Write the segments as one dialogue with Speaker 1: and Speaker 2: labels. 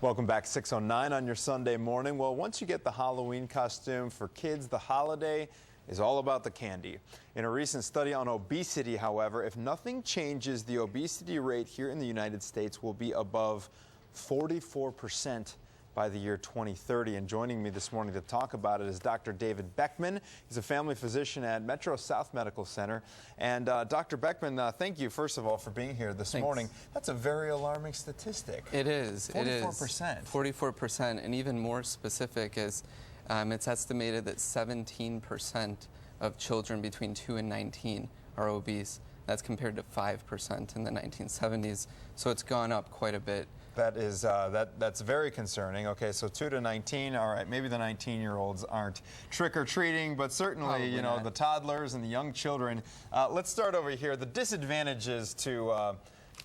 Speaker 1: Welcome back, 6:09 on your Sunday morning. Well, once you get the Halloween costume for kids, the holiday is all about the candy. In a recent study on obesity, however, if nothing changes, the obesity rate here in the United States will be above 44% by the year 2030. And joining me this morning to talk about it is Dr. David Beckmann. He's a family physician at MetroSouth Medical Center. And Dr. Beckmann, thank you, first of all, for being here this morning. That's a very alarming statistic.
Speaker 2: It is.
Speaker 1: 44%.
Speaker 2: 44%. And even more specific is it's estimated that 17% of children between 2 and 19 are obese. That's compared to 5% in the 1970s. So it's gone up quite a bit.
Speaker 1: That is that's very concerning. Okay, so 2 to 19. All right, maybe the 19-year-olds aren't trick-or-treating, but certainly, you know, the toddlers and the young children. Let's start over here. The disadvantages to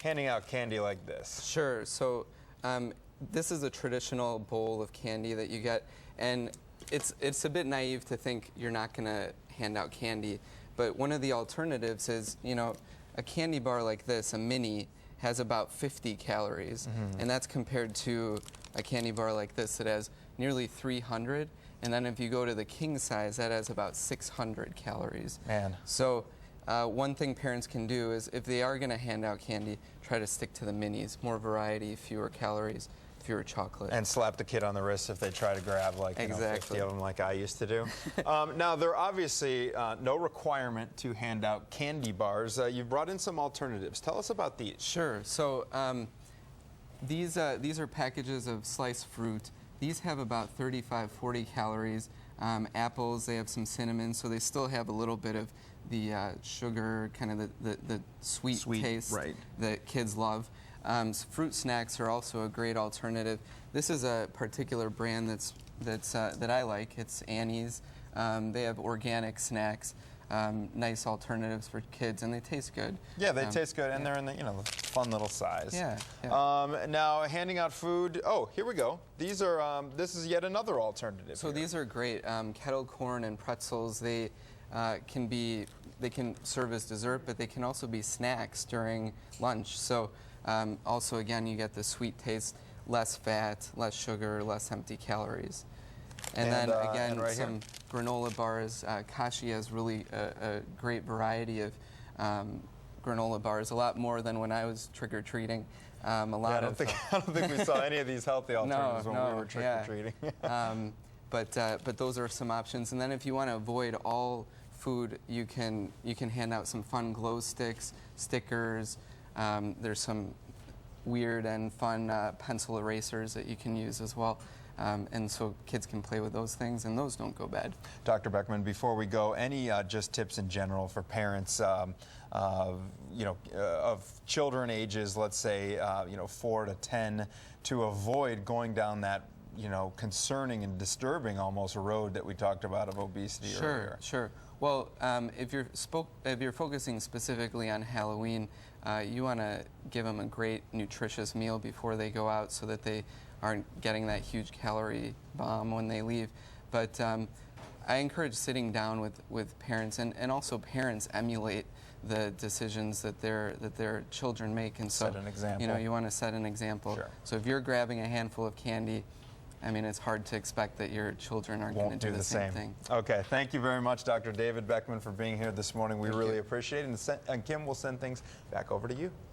Speaker 1: handing out candy like this.
Speaker 2: Sure. So this is a traditional bowl of candy that you get, and it's a bit naive to think you're not going to hand out candy. But one of the alternatives is, you know, a candy bar like this, a mini, has about 50 calories, and that's compared to a candy bar like this that has nearly 300, and then if you go to the king size, that has about 600 calories.
Speaker 1: Man.
Speaker 2: So one thing parents can do is, if they are going to hand out candy, try to stick to the minis. More variety, fewer calories, fewer chocolate.
Speaker 1: And slap the kid on the wrist if they try to grab like 50 of them like I used to do. Now, there are obviously no requirement to hand out candy bars. You've brought in some alternatives. Tell us about these.
Speaker 2: Sure. So these are packages of sliced fruit. These have about 35, 40 calories. Apples, they have some cinnamon, so they still have a little bit of the sugar, kind of the sweet taste that kids love. Fruit snacks are also a great alternative. This is a particular brand that I like. It's Annie's. They have organic snacks, nice alternatives for kids, and they taste good.
Speaker 1: Yeah, they taste good, and they're in the fun little size.
Speaker 2: Yeah.
Speaker 1: Now, handing out food. Oh, here we go. These are this is yet another alternative.
Speaker 2: So these are great. Kettle corn and pretzels. They can serve as dessert, but they can also be snacks during lunch. So also, again, you get the sweet taste, less fat, less sugar, less empty calories. And then, again,
Speaker 1: right
Speaker 2: some granola bars. Kashi has really a great variety of granola bars, a lot more than when I was trick-or-treating. I don't
Speaker 1: think we saw any of these healthy alternatives when we were trick-or-treating.
Speaker 2: But those are some options. And then if you want to avoid all food, you can hand out some fun glow sticks, stickers. There's some weird and fun pencil erasers that you can use as well. And so kids can play with those things, and those don't go bad.
Speaker 1: Dr. Beckmann, before we go, any just tips in general for parents, of children ages, let's say, 4 to 10, to avoid going down that, concerning and disturbing almost road that we talked about of obesity earlier?
Speaker 2: Sure. Well, if you're focusing specifically on Halloween, you want to give them a great nutritious meal before they go out, so that they aren't getting that huge calorie bomb when they leave. But I encourage sitting down with parents, and also parents emulate the decisions that their children make, and so
Speaker 1: set an example.
Speaker 2: You want to set an example.
Speaker 1: Sure.
Speaker 2: So if you're grabbing a handful of candy, I mean, it's hard to expect that your children are going to do the same thing.
Speaker 1: Okay, thank you very much, Dr. David Beckmann, for being here this morning. We really appreciate it. And Kim will send things back over to you.